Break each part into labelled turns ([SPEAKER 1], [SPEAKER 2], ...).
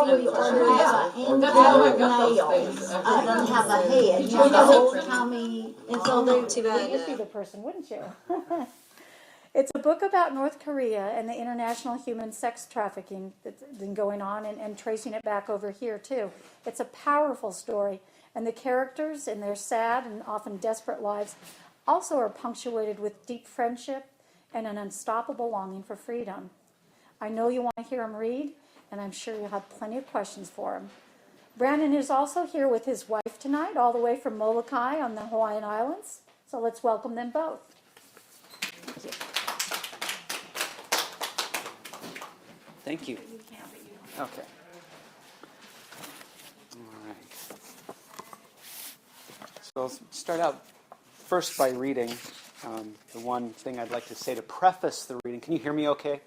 [SPEAKER 1] we ordered injured nails. It doesn't have a head. You know, the old-timey, and so
[SPEAKER 2] you'd see the person, wouldn't you? It's a book about North Korea and the international human sex trafficking that's been going on and tracing it back over here, too. It's a powerful story, and the characters in their sad and often desperate lives also are punctuated with deep friendship and an unstoppable longing for freedom. I know you want to hear him read, and I'm sure you'll have plenty of questions for him. Brandon is also here with his wife tonight, all the way from Molokai on the Hawaiian Islands. So let's welcome them both. Thank you.
[SPEAKER 3] Thank you. Okay. All right. So I'll start out first by reading the one thing I'd like to say to preface the reading. Can you hear me okay?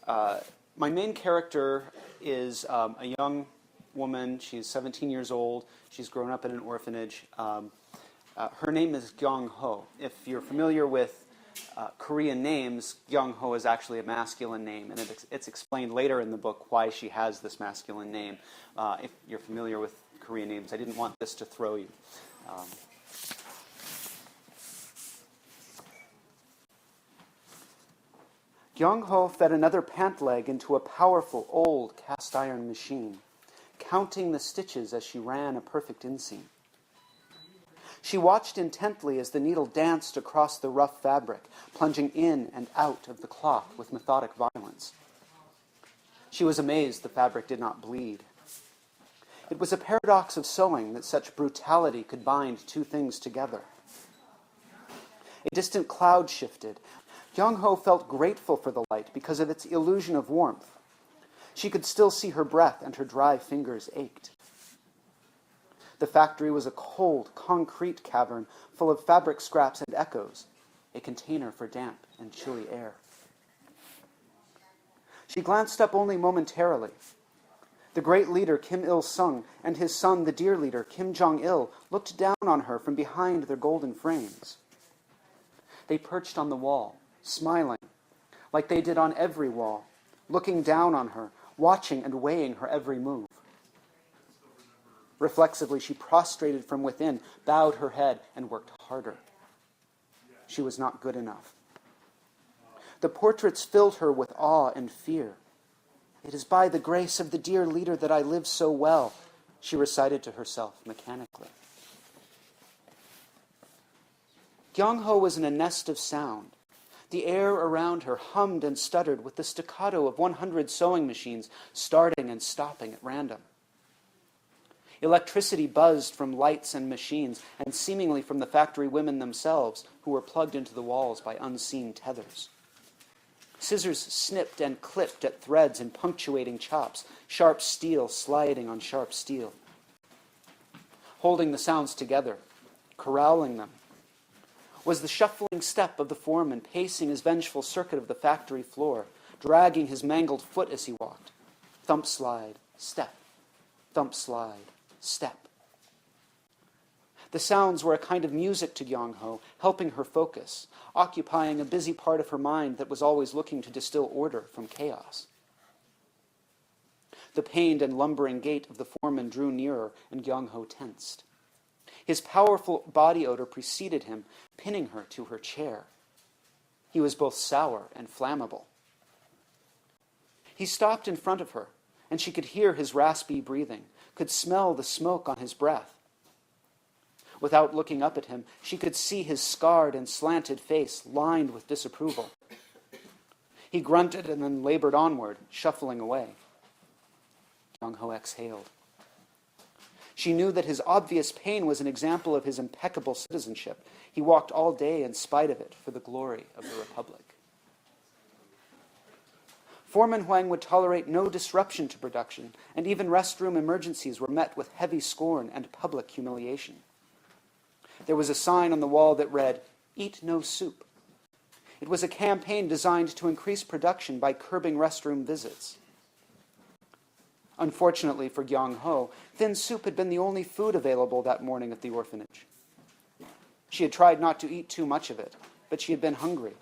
[SPEAKER 3] My main character is a young woman. She's 17 years old. She's grown up in an orphanage. Her name is Jongho. If you're familiar with Korean names, Jongho is actually a masculine name, and it's explained later in the book why she has this masculine name. If you're familiar with Korean names, I didn't want this to throw you. Jongho fed another pant leg into a powerful old cast-iron machine, counting the stitches as she ran a perfect inseam. She watched intently as the needle danced across the rough fabric, plunging in and out of the cloth with methodic violence. She was amazed the fabric did not bleed. It was a paradox of sewing that such brutality could bind two things together. A distant cloud shifted. Jongho felt grateful for the light because of its illusion of warmth. She could still see her breath, and her dry fingers ached. The factory was a cold, concrete cavern full of fabric scraps and echoes, a container for damp and chilly air. She glanced up only momentarily. The great leader Kim Il-sung and his son, the dear leader Kim Jong-il, looked down on her from behind their golden frames. They perched on the wall, smiling, like they did on every wall, looking down on her, watching and weighing her every move. Reflexively, she prostrated from within, bowed her head, and worked harder. She was not good enough. The portraits filled her with awe and fear. "It is by the grace of the dear leader that I live so well," she recited to herself mechanically. Jongho was in a nest of sound. The air around her hummed and stuttered with the staccato of 100 sewing machines starting and stopping at random. Electricity buzzed from lights and machines, and seemingly from the factory women themselves, who were plugged into the walls by unseen tethers. Scissors snipped and clipped at threads in punctuating chops, sharp steel sliding on sharp steel. Holding the sounds together, corralling them, was the shuffling step of the foreman pacing his vengeful circuit of the factory floor, dragging his mangled foot as he walked. Thump slide, step, thump slide, step. The sounds were a kind of music to Jongho, helping her focus, occupying a busy part of her mind that was always looking to distill order from chaos. The pained and lumbering gait of the foreman drew nearer, and Jongho tensed. His powerful body odor preceded him, pinning her to her chair. He was both sour and flammable. He stopped in front of her, and she could hear his raspy breathing, could smell the smoke on his breath. Without looking up at him, she could see his scarred and slanted face lined with disapproval. He grunted and then labored onward, shuffling away. Jongho exhaled. She knew that his obvious pain was an example of his impeccable citizenship. He walked all day in spite of it for the glory of the Republic. Foreman Huang would tolerate no disruption to production, and even restroom emergencies were met with heavy scorn and public humiliation. There was a sign on the wall that read, "Eat no soup." It was a campaign designed to increase production by curbing restroom visits. Unfortunately for Jongho, thin soup had been the only food available that morning at the orphanage. She had tried not to eat too much of it, but she had been hungry.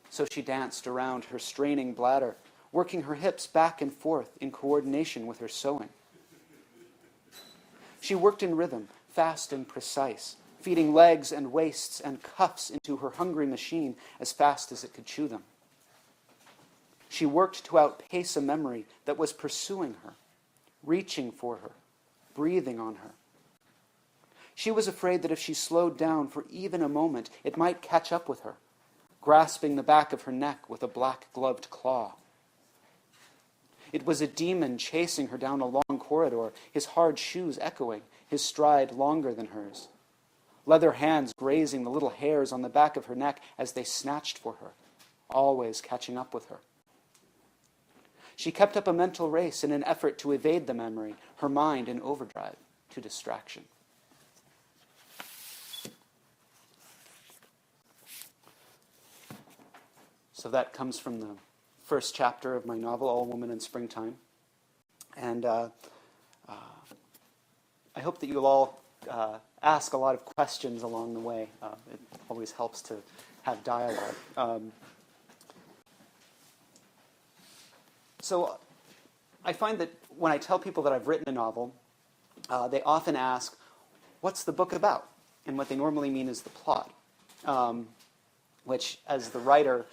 [SPEAKER 3] So she danced around her straining bladder, working her hips back and forth in coordination with her sewing. She worked in rhythm, fast and precise, feeding legs and waists and cuffs into her hungry machine as fast as it could chew them. She worked to outpace a memory that was pursuing her, reaching for her, breathing on her. She was afraid that if she slowed down for even a moment, it might catch up with her, grasping the back of her neck with a black-gloved claw. It was a demon chasing her down a long corridor, his hard shoes echoing, his stride longer than hers. Leather hands grazing the little hairs on the back of her neck as they snatched for her, always catching up with her. She kept up a mental race in an effort to evade the memory, her mind in overdrive, to distraction. So that comes from the first chapter of my novel, All Woman in Springtime. And I hope that you'll all ask a lot of questions along the way. It always helps to have dialogue. So I find that when I tell people that I've written a novel, they often ask, what's the book about? And what they normally mean is the plot, which, as the writer,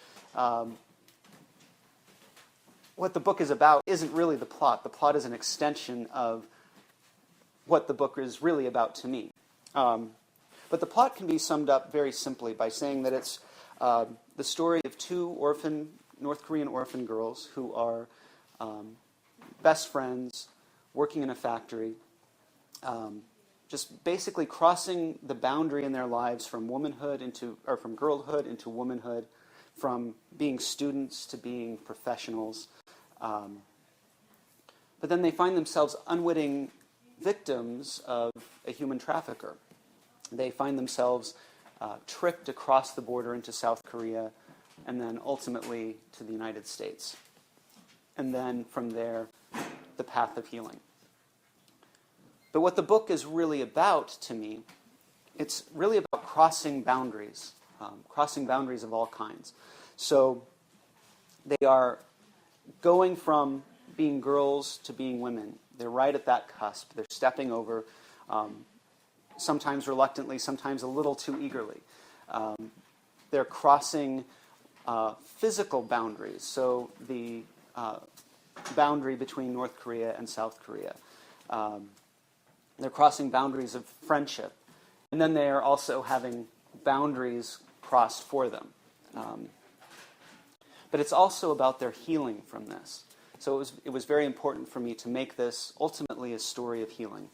[SPEAKER 3] what the book is about isn't really the plot. The plot is an extension of what the book is really about to me. But the plot can be summed up very simply by saying that it's the story of two North Korean orphan girls who are best friends, working in a factory, just basically crossing the boundary in their lives from from girlhood into womanhood, from being students to being professionals. But then they find themselves unwitting victims of a human trafficker. They find themselves tricked across the border into South Korea and then ultimately to the United States. And then from there, the path of healing. But what the book is really about to me, it's really about crossing boundaries of all kinds. So they are going from being girls to being women. They're right at that cusp. They're stepping over, sometimes reluctantly, sometimes a little too eagerly. They're crossing physical boundaries, so the boundary between North Korea and South Korea. They're crossing boundaries of friendship. And then they are also having boundaries crossed for them. But it's also about their healing from this. So it was very important for me to make this ultimately a story of healing.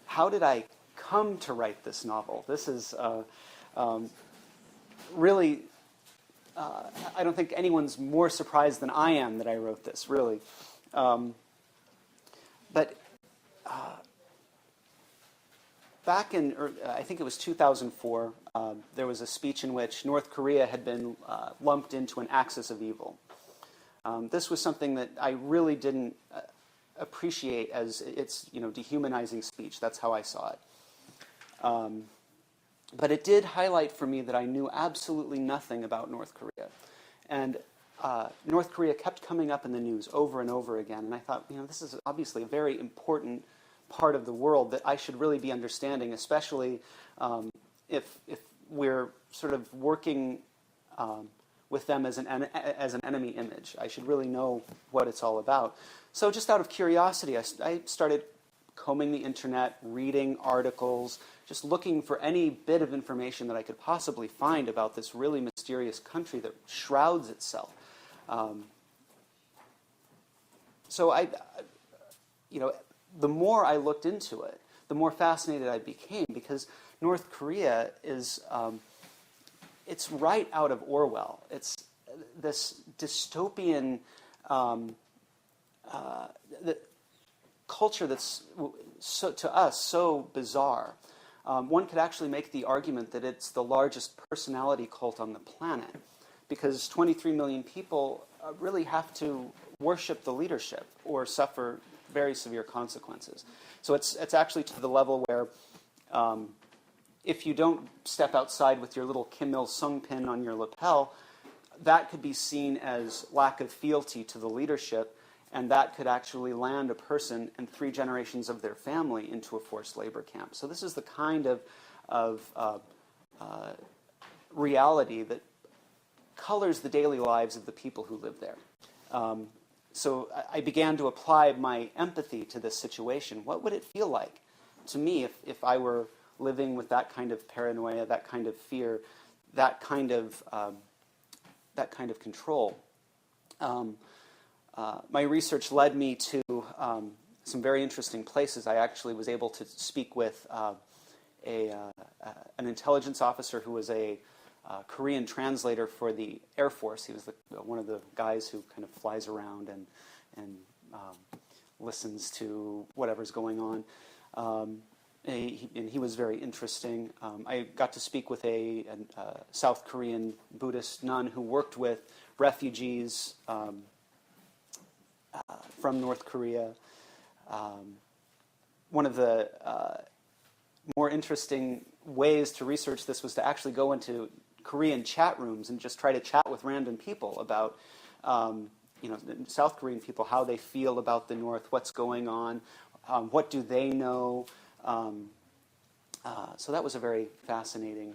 [SPEAKER 3] How did I come to write this novel? This is really, I don't think anyone's more surprised than I am that I wrote this, really. But back in, I think it was 2004, there was a speech in which North Korea had been lumped into an axis of evil. This was something that I really didn't appreciate as its dehumanizing speech. That's how I saw it. But it did highlight for me that I knew absolutely nothing about North Korea. And North Korea kept coming up in the news over and over again. And I thought, this is obviously a very important part of the world that I should really be understanding, especially if we're sort of working with them as an enemy image. I should really know what it's all about. So just out of curiosity, I started combing the internet, reading articles, just looking for any bit of information that I could possibly find about this really mysterious country that shrouds itself. So the more I looked into it, the more fascinated I became, because North Korea is, it's right out of Orwell. It's this dystopian the culture that's, to us, so bizarre. One could actually make the argument that it's the largest personality cult on the planet, because 23 million people really have to worship the leadership or suffer very severe consequences. So it's actually to the level where if you don't step outside with your little Kim Il-sung pin on your lapel, that could be seen as lack of fealty to the leadership, and that could actually land a person and 3 generations of their family into a forced labor camp. So this is the kind of reality that colors the daily lives of the people who live there. So I began to apply my empathy to this situation. What would it feel like to me if I were living with that kind of paranoia, that kind of fear, that kind of control? My research led me to some very interesting places. I actually was able to speak with an intelligence officer who was a Korean translator for the Air Force. He was one of the guys who kind of flies around and listens to whatever's going on. And he was very interesting. I got to speak with a South Korean Buddhist nun who worked with refugees from North Korea. One of the more interesting ways to research this was to actually go into Korean chat rooms and just try to chat with random people about, South Korean people, how they feel about the North, what's going on, what do they know. So that was a very fascinating